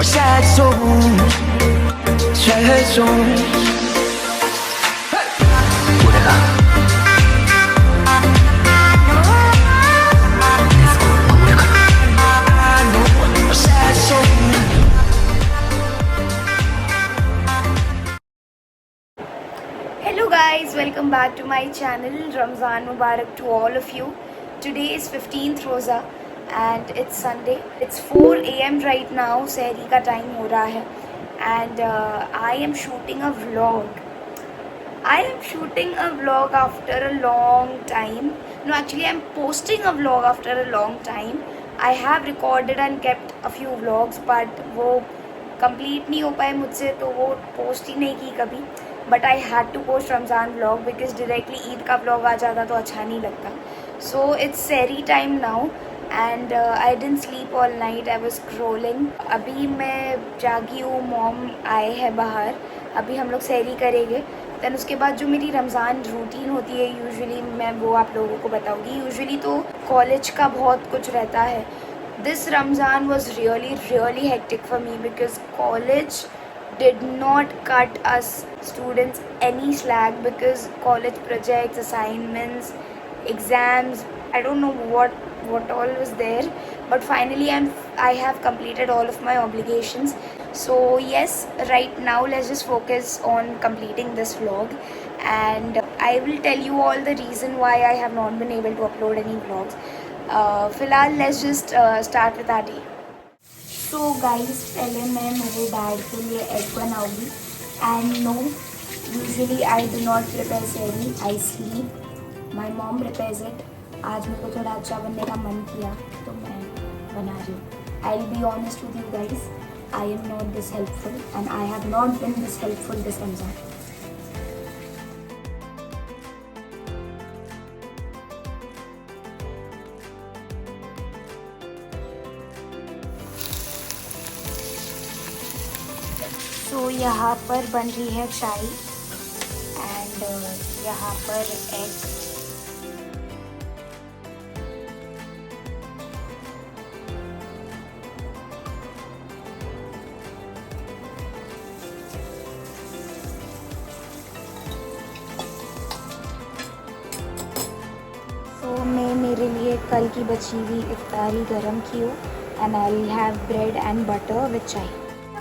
or sad songs, sad songs. 노래가 or sad songs. Hello guys, welcome back to my channel. Ramzan Mubarak to all of you. Today is 15th Roza and it's Sunday. It's 4 AM right now. Sehri ka time ho raha hai and I am shooting a vlog. After a long time. No, actually I'm posting a vlog after a long time. I have recorded and kept a few vlogs but वो complete नहीं हो पाए मुझसे, तो वो post ही नहीं की कभी. But I had to post Ramzan vlog because directly Eid का vlog आ जाता तो अच्छा नहीं लगता. So it's Sehri time now and I didn't sleep all night. I was scrolling. अभी मैं जागी हूँ, मॉम आए हैं बाहर. अभी हम लोग सहरी करेंगे. दैन उसके बाद जो मेरी रमज़ान रूटीन होती है यूजुअली मैं वो आप लोगों को बताऊँगी. यूजुअली तो कॉलेज का बहुत कुछ रहता है. This Ramzan was really hectic for me because college did not cut us students any slack because college projects, assignments, exams, I don't know what all was there, but finally I have completed all of my obligations. So yes, right now let's just focus on completing this vlog and I will tell you all the reason why I have not been able to upload any vlogs. फिलहाल let's just start with our day. So guys, पहले मैं मेरे dad के लिए egg बनाऊंगी and know usually I do not prepare Sehri, I sleep. My mom prepares it. आज मेरे को थोड़ा अच्छा बनने का मन किया तो मैं बना रही हूँ. I will be honest with you guys, I am not this helpful and I have not been this helpful this Ramzan. तो यहाँ पर बन रही है चाय एंड यहाँ पर एग. तो मैं मेरे लिए कल की बची हुई इफ्तारी गरम की हूँ and I will have bread and butter with चाय.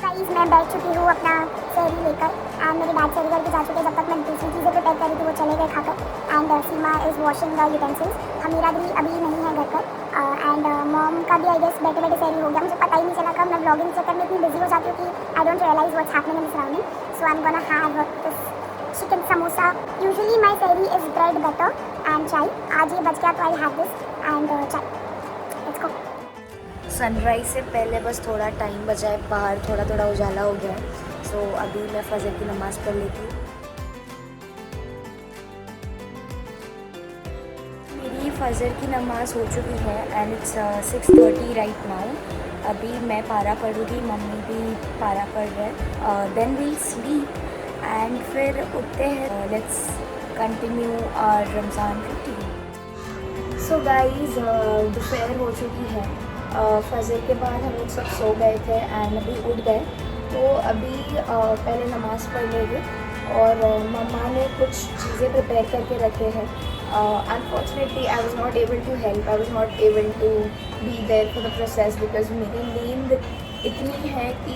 गाइस मैं बैठ चुकी हूँ अपना सहरी लेकर एंड मेरे डैड सहरी करके जा चुके. जब तक मैं दूसरी चीज़ें प्रिपेयर कर रही थी वो चले गए खाकर and Seema is washing the utensils. Hamira भी अभी नहीं है घर पर एंड मॉम का भी आई गेस बैठे बैठे सहरी हो गया. मुझे पता ही नहीं चला कब मैं ब्लॉगिंग चक्कर में इतनी बिजी हो जाती हूँ कि I don't realise what's happening in surrounding. So I am gonna have this chicken samosa. Usually my sehri is bread butter and चाय. आज ये बच गया तो आई हैव दिस एंड चाय. Let's go. सनराइज़ से पहले बस थोड़ा टाइम बचा है, बाहर थोड़ा उजाला हो गया है. सो अभी मैं फजर की नमाज़ पढ़ लेती हूँ. मेरी फजर की नमाज़ हो चुकी है एंड इट्स 6:30 राइट नाउ. अभी मैं पारा पढ़ूँगी, मम्मी भी पारा पढ़ रहे हैं. देन वील स्लीप एंड फिर उठते हैं. Let's continue our Ramzan routine. So guys दोपहर हो चुकी है. फजर के बाद हम लोग सब सो गए थे एंड अभी उठ गए. तो अभी पहले नमाज़ पढ़ लेंगे और मम्मा ने कुछ चीज़ें प्रिपेयर करके रखे हैं. Unfortunately I was not able to help, I was not able to be there for the process because मेरी नींद इतनी है कि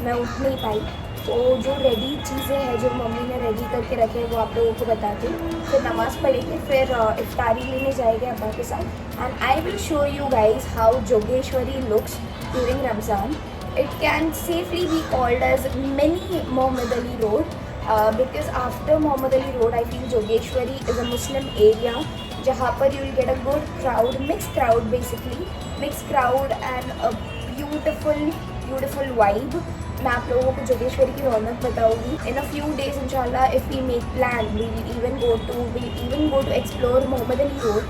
मैं उठ नहीं पाई. तो जो रेडी चीज़ें हैं जो मम्मी ने रेडी करके रखे हैं वो आप लोगों को बताती हूँ. फिर नमाज़ पढ़ेंगे, फिर इफ्तारी लेने जाएंगे अब्बा के साथ and I will show you guys how Jogeshwari looks during Ramzan. It can safely be called as mini Mohammad Ali road because after Mohammad Ali road I feel Jogeshwari is a Muslim area जहाँ पर you will get a good crowd, mix crowd basically, mix crowd and a beautiful vibe. मैं आप लोगों को जोगेश्वरी की रौनक बताऊंगी. In a few days इंशाल्लाह if we make plan we will even go to explore Mohammad Ali road.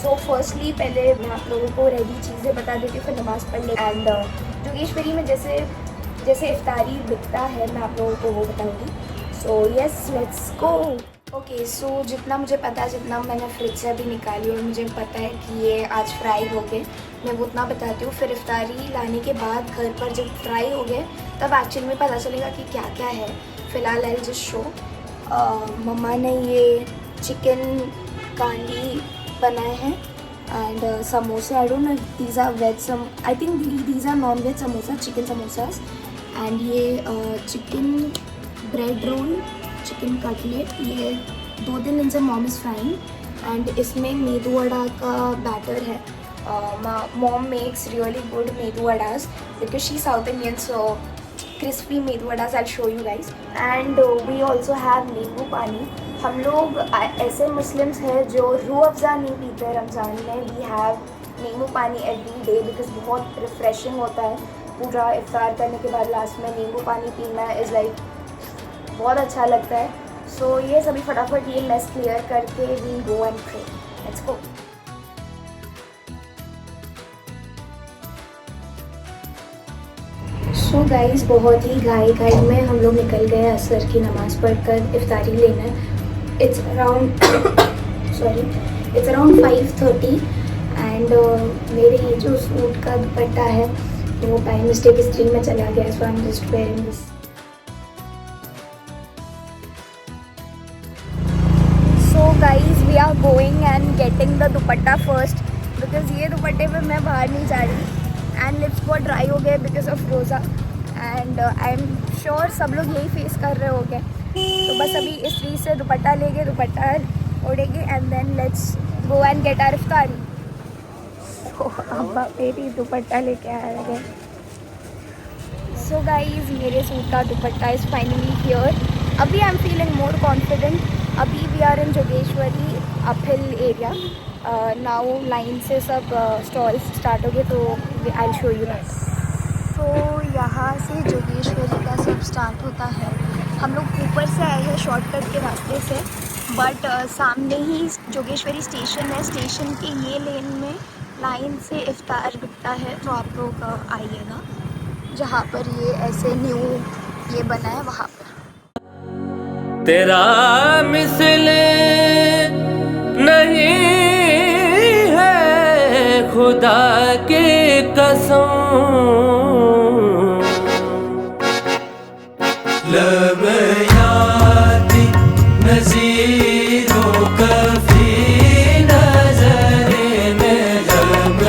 So firstly पहले मैं आप लोगों को रेडी चीज़ें बता देती हूँ, फिर नमाज़ पढ़ ले. एंड जोगेश्वरी में जैसे इफ्तारी बिकता है मैं आप लोगों को वो बताऊँगी. So yes let's go. Okay so जितना मुझे पता है, जितना मैंने फ्रिज से अभी निकाली और मुझे पता है कि ये आज फ्राई हो गए, मैं वो उतना बताती हूँ। फिर इफ्तारी लाने के बाद घर पर जब फ्राई हो गए तब एक्चुअली में पता चलेगा कि क्या क्या है। फ़िलहाल आई जस्ट शो। मम्मा ने ये चिकन कांडी बनाए हैं एंड समोसे। I don't know these are veg, I think these are non veg samosa, chicken samosas. And ये chicken bread roll, chicken cutlet, ये 2 दिन इनसे मॉम इज़ फ्राइंग। एंड इसमें मेदू वड़ा का बैटर है। Mom makes really good medu vadas because she south Indian, so crispy medu vadas I show you guys. And we also have nimbu pani. हम लोग ऐसे मुस्लिम्स हैं जो रूह अफ़ज़ा नहीं पीते रमज़ान में। वी हैव नींबू पानी एवरी डे बिकॉज बहुत रिफ़्रेशिंग होता है। पूरा इफ्तार करने के बाद लास्ट में नींबू पानी पीना इज़ लाइक बहुत अच्छा लगता है। सो ये सभी फटाफट ये मेस क्लियर करके we go and pray. Let's go. So guys बहुत ही घाई में हम लोग निकल गए असर की नमाज़ पढ़कर इफ्तारी लेना। इट्स अराउंड 5:30 एंड मेरे ये जो सूट का दुपट्टा है वो बाय मिस्टेक स्त्री में चला गया, so I am just wearing this. So guys we are going and getting the dupatta first because ये दुपट्टे पे मैं बाहर नहीं जा रही। एंड लिप्स बहुत ड्राई हो गए बिकॉज ऑफ रोज़ा एंड आई एम श्योर सब लोग यही फेस कर रहे होंगे। तो बस अभी इस चीज़ से दुपट्टा लेके दुपट्टा ओढ़ेंगे and then let's go and get our iftari. तो अब्बा मेरी दुपट्टा लेके आ रहे हैं। सो गाइज मेरे सूट का दुपट्टा इज़ फाइनली हियर। अभी I am feeling more confident. अभी we are in Jogeshwari uphill area. Now line से सब स्टॉल्स स्टार्ट हो गए, तो आई शो यू दैट। तो यहाँ से जोगेश्वरी का सब स्टार्ट होता है। हम लोग ऊपर से आए हैं शॉर्टकट के रास्ते से, बट सामने ही जोगेश्वरी स्टेशन है। स्टेशन के ये लेन में लाइन से इफ्तार बिकता है, तो आप लोग आइएगा जहाँ पर ये ऐसे न्यू ये बना है वहाँ पर। तेरा मिसले नहीं है खुदा के कसम, लब यादी नज़ीरों कफ़ी नज़रे में, लब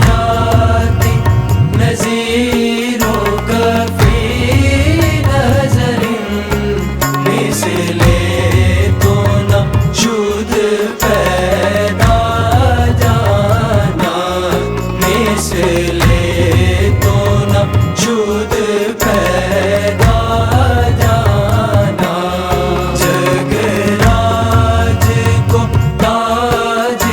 यादी नज़ीरों कफ़ी नज़रे मिसले तो न शुद्ध पैदा जाना, मिसले तो न शुद्ध पैदा जाना, जगराज को ताज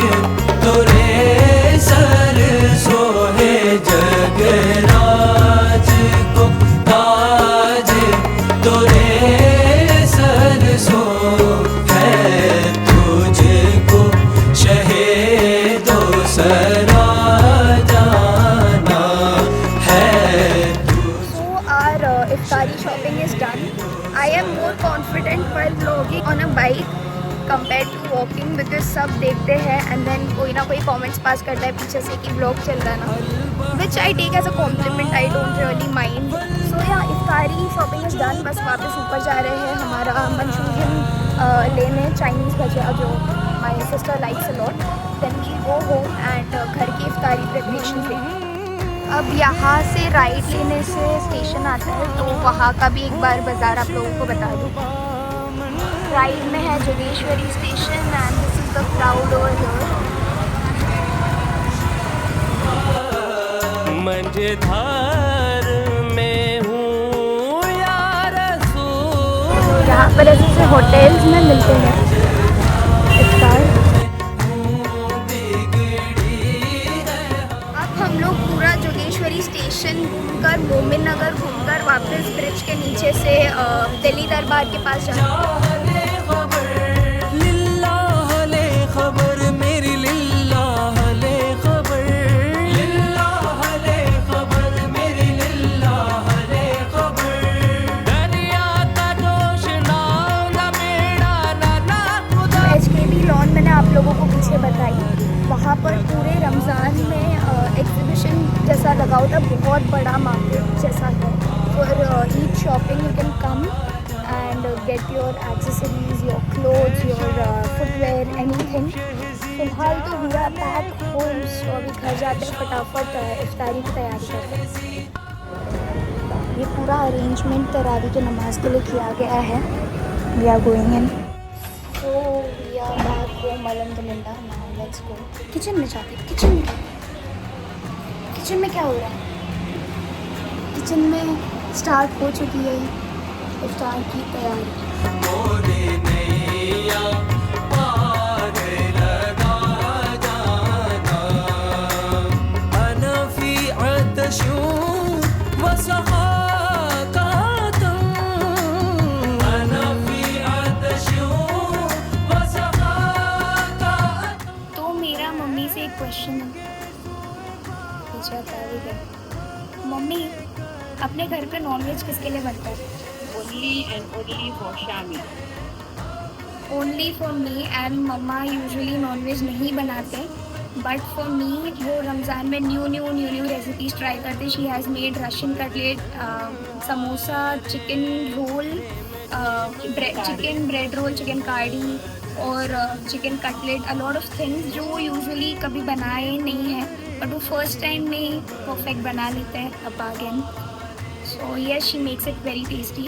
तोरे सर सोहे, जगराज को ताज तोरे सर सो है, तुझको शहीदो सरा जाना है। So our iftari shopping is done. I am more confident while vlogging on a bike compared to walking because सब देखते हैं and then कोई ना कोई comments पास करता है पीछे से कि vlog चल रहा है ना, which I take as a compliment. I don't really mind. So yeah, इफ्तारी shopping is done. बस वापस ऊपर जा रहे हैं हमारा मंचूरियन लेने, चाइनीज़ भजिया जो my sister likes a lot. Then we go home and घर की इफ्तारी प्रिपरेशन लेंगे। अब यहाँ से राइट लेने से स्टेशन आता है, तो वहाँ का भी एक बार बाज़ार आप लोगों को बता दूँ। राइट में है Jogeshwari station and this is the crowd over here. मंझधार में हूँ या रसूल, यहाँ पर ऐसे होटल्स में मिलते हैं इफ्तार। अब हम लोग पूरा जोगेश्वरी स्टेशन घूमकर, मोमिन नगर घूमकर वापस ब्रिज के नीचे से दिल्ली दरबार के पास जाएंगे। लिल्लाह ले खबर मेरी, लिल्लाह ले खबर, लिल्लाह ले खबर मेरी, लिल्लाह ले खबर, दरिया का जोश नाव ना बेड़ा ना यहाँ पर पूरे रमज़ान में एग्जीबिशन जैसा लगा होता है, बहुत बड़ा मार्केट जैसा है। For each shopping you can come and get your accessories, your clothes, your footwear, anything. फिलहाल तो वी आर बैक होम, सो अभी घर जाते हैं फटाफट इफ्तारी की तैयारी करते हैं। ये पूरा अरेंजमेंट तरावी की नमाज के लिए किया गया है। We are going in, so we are back home अल्हम्दुलिल्लाह। नाउ लेट्स गो किचन में जाते हैं। किचन में क्या हो रहा है? किचन में स्टार्ट हो चुकी है इफ्तार की तैयारी। तो मेरा मम्मी से एक क्वेश्चन है, पूछा था मम्मी अपने घर पे नॉनवेज किसके लिए बनता है? Only and only for Shami. Only for me and mamma usually nonveg नहीं बनाते, बट फॉर मी वो रमज़ान में न्यू रेसिपीज़ ट्राई करते। She has made Russian cutlet, samosa, chicken roll, chicken bread roll, chicken कार्डी और chicken cutlet, a lot of things जो usually कभी बनाए नहीं हैं, बट वो फर्स्ट टाइम में ही परफेक्ट बना लेते हैं a bargain. So yes, she makes it very tasty.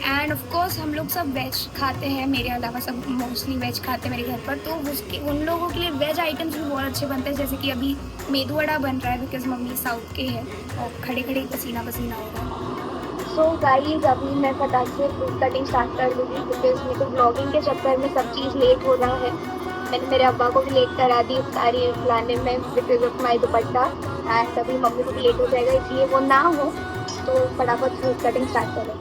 End of course हम लोग सब वेज खाते हैं, मेरे अलावा सब मोस्टली वेज खाते हैं मेरे घर पर, तो उसके उन लोगों के लिए वेज आइटम्स भी बहुत अच्छे बनते हैं। जैसे कि अभी मेदू वड़ा बन रहा है, बिकॉज मम्मी साउथ के हैं और खड़े खड़े पसीना पसीना हो रहा है। सो गाइस, अभी मैं फटाक से फ्रूट कटिंग स्टार्ट कर दूँगी, बिकॉज मेरे को ब्लॉगिंग के चक्कर में सब चीज़ लेट हो रहा है। मैंने मेरे अब्बा को भी लेट करा दी इफ्तारी लाने में because of my dupatta, and अभी मम्मी को भी लेट हो जाएगा, इसलिए वो ना हो तो फटाफट फ्रूट कटिंग स्टार्ट करें।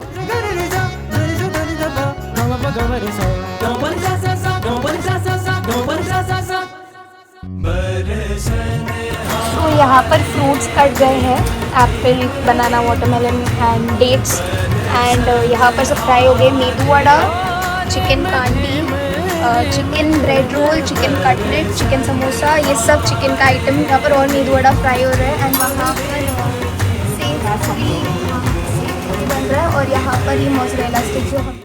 तो यहाँ पर फ्रूट्स कट गए हैं, apple, banana, watermelon and dates, and यहाँ पर सब फ्राई हो गए। मेदू वड़ा, चिकन कांडी, chicken bread roll, chicken cutlet, chicken samosa, ये सब चिकन का आइटम यहाँ पर, और मेदू वड़ा फ्राई हो रहा है। एंड वहाँ पर सेव पूरी बन रहा है, और यहाँ पर ये मोज़रेला स्टिक जो हम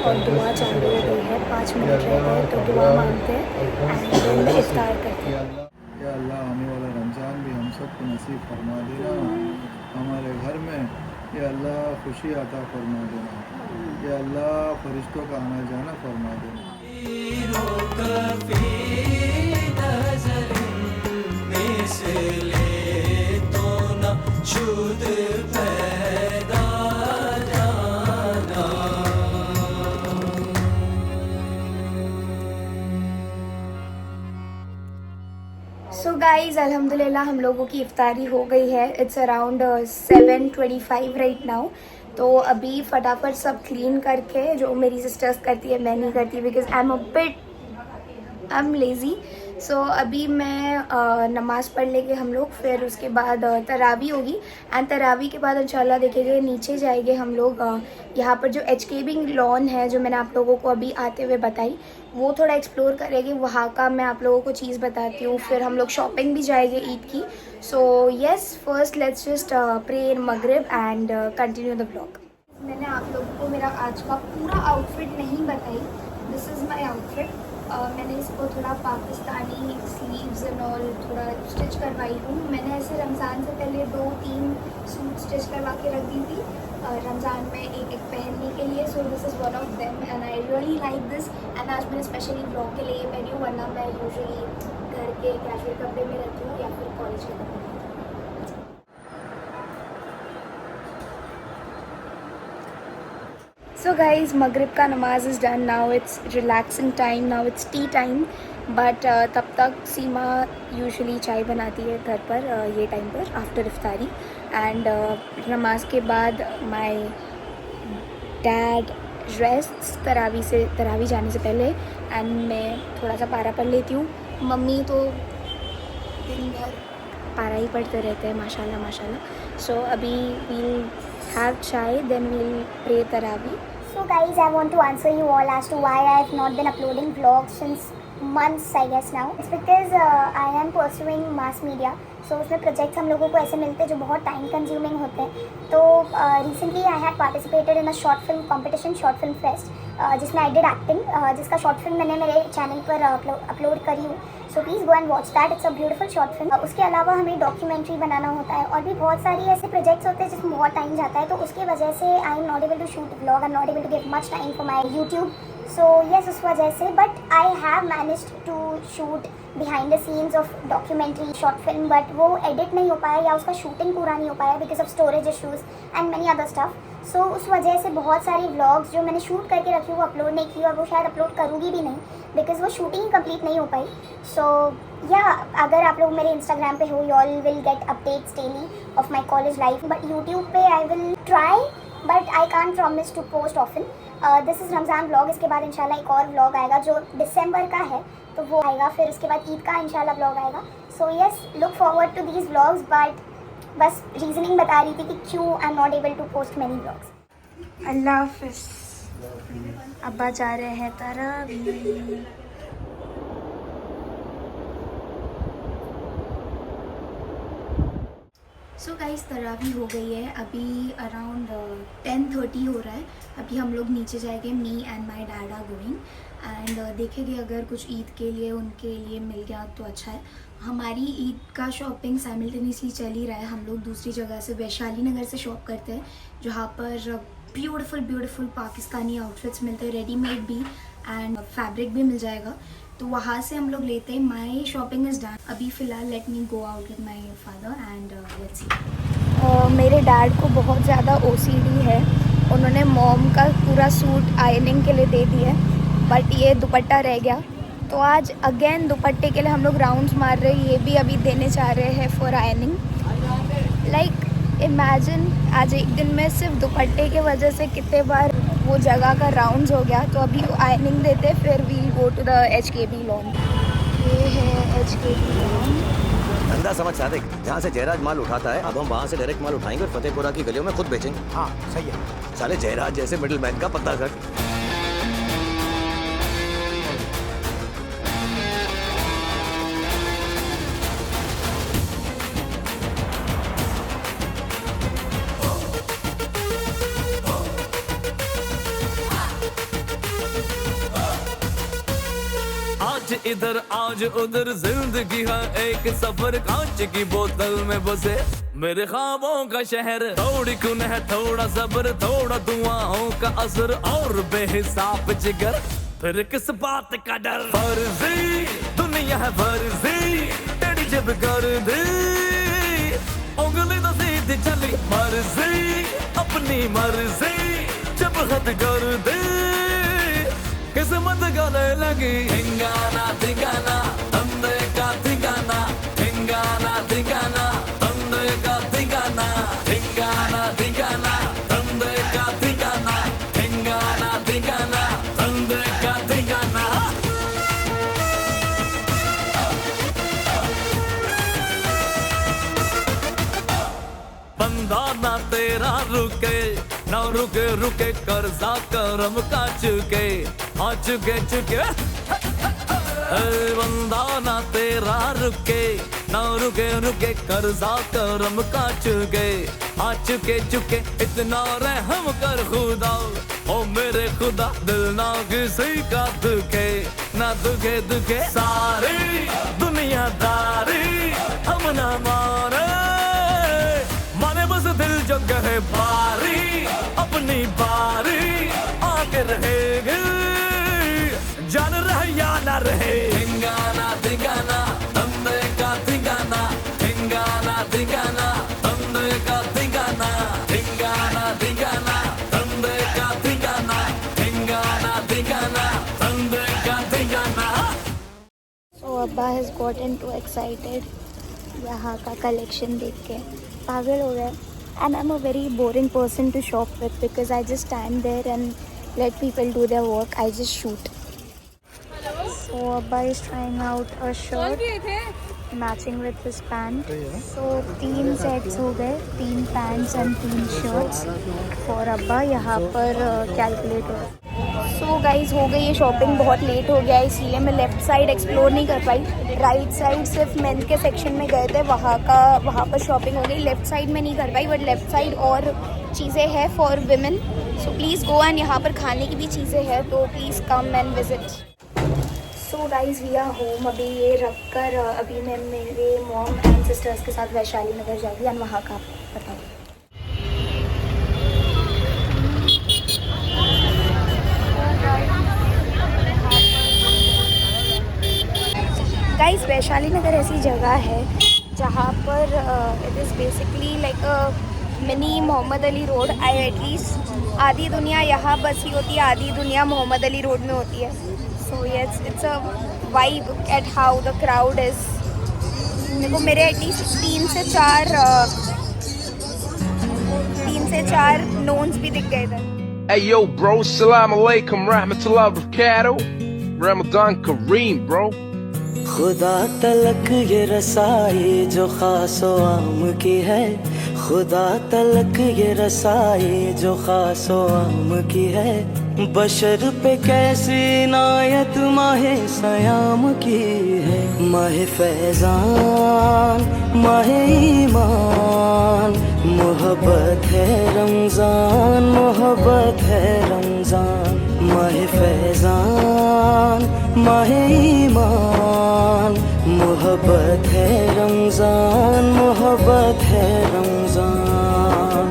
और दुआ चालू हो गई है। 5 मिनट रह गए तो दुआ मांगते हैं एंड इफ्तार करते हैं। या अल्लाह आने वाला रमज़ान भी हम सबको नसीब फरमा देना, हमारे घर में या अल्लाह खुशी अता फरमा देना, या अल्लाह फरिश्तों का आना जाना फरमा देना। सो गाइज़, अल्हम्दुलिल्लाह हम लोगों की इफ्तारी हो गई है। It's around 7:25 right now. तो अभी फटाफट सब क्लीन करके, जो मेरी सिस्टर्स करती है मैं नहीं करती बिकॉज आई एम लेज़ी। सो अभी मैं नमाज़ पढ़ लेंगे हम लोग, फिर उसके बाद तरावी होगी, एंड तरावी के बाद इंशाल्लाह देखेंगे नीचे जाएंगे हम लोग। यहाँ पर जो एचकेबिंग लॉन है जो मैंने आप लोगों को अभी आते हुए बताई, वो थोड़ा एक्सप्लोर करेंगे, वहाँ का मैं आप लोगों को चीज़ बताती हूँ। फिर हम लोग शॉपिंग भी जाएंगे ईद की। So yes, first let's just pray in मगरिब एंड कंटिन्यू द ब्लॉग। मैंने आप लोगों को मेरा आज का पूरा आउटफिट नहीं बताई। This is my outfit. मैंने इसको थोड़ा पाकिस्तानी स्लीव्स एंड ऑल थोड़ा स्टिच करवाई हूँ। मैंने ऐसे रमज़ान से पहले 2-3 सूट स्टिच करवा के रख दी थी रमज़ान में एक एक पहनने के लिए। So this is one of them and I really like this. And आज मैंने स्पेशली ब्लॉग के लिए पहनी हूँ, वरना मैं यूजुअली घर के कैजुअल कपड़े में रहती हूँ या फिर कॉलेज के कपड़े में। सो गाइज़, मगरिब का नमाज is done. Now it's relaxing time, now it's T time. But तब तक सीमा यूजुअली चाय बनाती है घर पर ये टाइम पर आफ्टर इफ्तारी एंड नमाज के बाद माय डैड रेस्ट तरावी जाने से पहले एंड मैं थोड़ा सा पारा पढ़ लेती हूँ। मम्मी तो दिन भर पारा ही पढ़ते रहते हैं माशाल्लाह माशाल्लाह। सो अभी we'll have chai then we'll pray Taraweeh. So guys, I want to answer you all as to why I have not been uploading vlogs since months I guess now. It's because I am pursuing mass media. So उसमें projects हम लोगों को ऐसे मिलते हैं जो बहुत time consuming होते हैं। तो recently I had participated in a short film competition, short film fest, जिसमें आई डिड एक्टिंग, जिसका शॉर्ट फिल्म मैंने मेरे चैनल पर अपलोड करी हूँ। सो please go and watch that, it's a beautiful short film. उसके अलावा हमें डॉक्यूमेंट्री बनाना होता है और भी बहुत सारी ऐसे प्रोजेक्ट्स होते हैं जिसमें बहुत टाइम जाता है। तो उसकी वजह से I am not able to shoot vlog, I am not able to give much time for my YouTube. So yes, उस वजह से but I have managed to shoot behind the scenes of documentary short film, but वो edit नहीं हो पाया या उसका shooting पूरा नहीं हो पाया because of storage issues and many other stuff. So उस वजह से बहुत सारी व्लॉग्स जो मैंने शूट करके रखी वो अपलोड नहीं की और वो शायद अपलोड करूँगी भी नहीं बिकॉज वो शूटिंग कंप्लीट नहीं हो पाई। सो या अगर आप लोग मेरे इंस्टाग्राम पे हो, you all will get updates daily of my college life, but YouTube पे I will try but I can't promise to post often. This is Ramzan vlog, इसके बाद इंशाल्लाह एक और व्लॉग आएगा जो दिसंबर का है तो वो आएगा, फिर उसके बाद ईद का इंशाल्लाह व्लॉग आएगा। So yes, look forward to these vlogs, but बस रीजनिंग बता रही थी कि क्यों I am not able to post many vlogs. Allah हाफिज़। अब्बा जा रहे हैं तरावी। सो गाइस, तरावी हो गई है, अभी अराउंड 10:30 हो रहा है। अभी हम लोग नीचे जाएंगे, me and my dad are going and देखेंगे अगर कुछ ईद के लिए उनके लिए मिल गया तो अच्छा है। हमारी ईद का शॉपिंग साइमल्टेनियसली चल ही रहा है। हम लोग दूसरी जगह से वैशाली नगर से शॉप करते हैं जहाँ पर ब्यूटीफुल पाकिस्तानी आउटफिट्स मिलते हैं, रेडीमेड भी एंड फैब्रिक भी मिल जाएगा, तो वहाँ से हम लोग लेते हैं। माई शॉपिंग इज़ डन। अभी फ़िलहाल let me go out with my father and let's see. मेरे डैड को बहुत ज़्यादा OCD है, उन्होंने मॉम का पूरा सूट आयरनिंग के लिए दे दिया बट ये दुपट्टा रह गया, तो आज अगेन दुपट्टे के लिए हम लोग राउंड्स मार रहे हैं। ये भी अभी देने चाह रहे हैं फॉर आयरनिंग। लाइक इमेजिन, आज एक दिन में सिर्फ दुपट्टे के वजह से कितने बार वो जगह का राउंड्स हो गया। तो अभी आयरनिंग देते, फिर we'll go to the HKB lawn. ये है HKB लॉन। धंधा समझ सादिक, जहाँ से जयराज माल उठाता है अब हम वहाँ से डायरेक्ट माल उठाएंगे और फतेहपुरा की गलियों में खुद बेचेंगे। हाँ सही है। साले जयराज जैसे मिडिलमैन का पता कर। आज इधर आज उधर जिंदगी है एक सफर, कांच की बोतल में बसे मेरे ख्वाबों का शहर। थोड़ी खून है, थोड़ा सब्र, थोड़ा दुआओं का असर और बेहिसाब जिगर, फिर किस बात का डर। फर्जी दुनिया है फर्जी, तेरी जब कर दी उंगली तो सीधी चली, मर्जी अपनी मर्जी जब हद कर दी किस्मत गले लगी। ठिंगाना ठिंगाना तंदे का ठिंगाना, ठिंगाना ठिंगाना तंदे का ठिंगाना, ठिंगाना ठिंगाना तंदे का ठिंगाना, ठिंगाना ठिंगाना तंदे का ठिंगाना। बंदा ना तेरा रुके ना रुके रुके, कर्जा करम का चुके हाँ चुके बंदा ना तेरा रुके ना रुके रुके, कर्जा करम का चुके हाँ चुके इतना रहम कर खुदा ओ मेरे खुदा, दिल ना किसी का दुखे ना दुखे सारी दुनियादारी हम ना मारे बस दिल जो कहे बारी अपनी बारी आके रहेगी, जान रहे या ना रहे। ठिंगाना ठिंगाना तंदे का ठिंगाना, ठिंगाना ठिंगाना तंदे का ठिंगाना, ठिंगाना ठिंगाना तंदे का ठिंगाना, ठिंगाना ठिंगाना तंदे का ठिंगाना। अब्बा हैज़ गॉटन टू एक्साइटेड यहाँ का कलेक्शन देख के, पागल हो गए. And I am a very boring person to shop with because I just stand there and let people do their work. I just shoot. So अब्बा is trying out a shirt matching with this pant. So 3 sets हो गए, 3 pants and 3 shirts for अब्बा. यहाँ पर calculate हो रहा है. So guys हो गई ये शॉपिंग, बहुत लेट हो गया इसलिए मैं लेफ़्ट साइड एक्सप्लोर नहीं कर पाई. राइट साइड सिर्फ मेंस के सेक्शन में गए थे, वहाँ पर शॉपिंग हो गई. लेफ़्ट साइड में नहीं कर पाई, बट लेफ़्ट साइड और चीज़ें हैं for women. So please go. And यहाँ पर खाने की भी चीज़ें हैं, तो please come and visit. So guys we are home. अभी ये रख कर अभी मैं मेरे मॉम एंड सिस्टर्स के साथ वैशाली नगर जाऊँगी एंड वहाँ का बताऊँगी. गाइस वैशाली नगर ऐसी जगह है जहाँ पर it is basically like a mini Mohammad Ali road. I at least आधी दुनिया यहाँ बसी होती है, आधी दुनिया मोहम्मद अली रोड में होती है. So yes it's a vibe at how the crowd is. देखो मेरे एटलीस्ट 3 से 4 नोन्स भी दिख गए थे. Hey yo bro, salam alaikum rahmatullah barakatuh. Ramadan Kareem bro. खुदा तलक ये रसाई जो खासो आम की है, खुदा तलक ये रसाई जो खासो आम की है. बशर पे कैसी नायत माहे सयाम की है. माहे फैजान माहे ईमान, मोहब्बत है रमजान, मोहब्बत है रमजान. माहे फैजान माहे ईमान, मोहब्बत है रमजान, मोहब्बत है रमजान.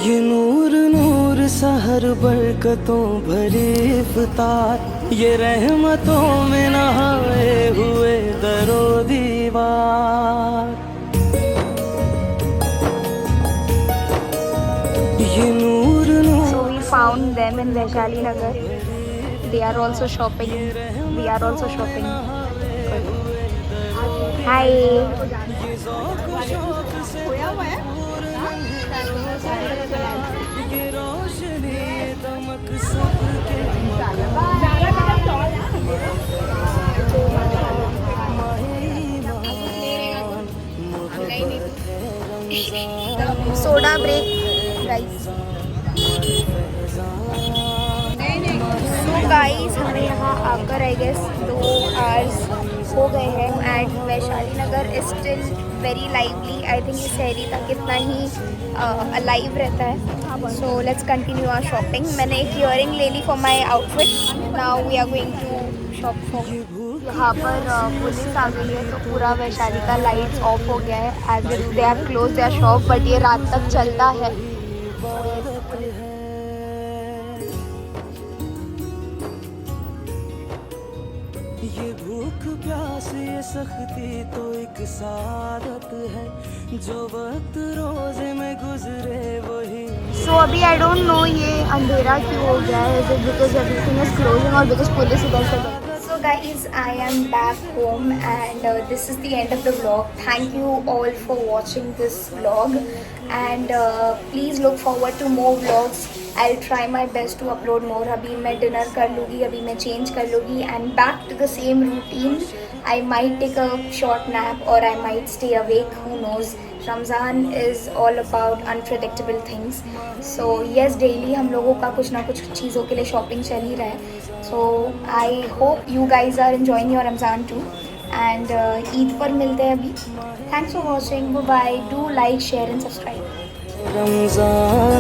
ये नूर नूर सहर बरकतों भरी इफ्तार, ये रहमतों में नहाए हुए दरो दीवार. ये नूर नूर. So we found them in Vaishali Nagar. They are also shopping. We are also shopping. Hi. Soda break, guys. Guys हमें यहाँ आकर आई गेस 2 आवर्स हो गए हैं and Vaishali Nagar is still very lively. I think ये शहरी तक कितना ही अलाइव रहता है. So let's continue our shopping. मैंने एक ईयरिंग ले ली for my outfit. Now we are going to shop for. यहाँ पर पुलिस आ गई है तो पूरा वैशाली का लाइट्स ऑफ हो गया है as if they have close their shop, but ये रात तक चलता है. ये भूख प्यास ये सख्ती तो एक सादत है, जो वक्त रोजे में गुजरे वही. सो अभी आई डोंट नो ये अंधेरा क्यों हो गया है. Is it because everything is closing और बिकॉज पुलिस इधर से. So guys, I am back home and this is the end of the vlog. Thank you all for watching this vlog and please look forward to more vlogs. I'll try my best to upload more. अभी मैं dinner कर लूँगी, अभी मैं change कर लूँगी and back to the same routine. I might take a short nap or I might stay awake, who knows. Ramzan is all about unpredictable things. So yes, daily हम लोगों का कुछ ना कुछ चीज़ों के लिए shopping चल ही रहा है. So I hope you guys are enjoying your Ramzan too. And Eid पर मिलते हैं अभी. Thanks for watching. Bye bye. Do like, share and subscribe. Ramzan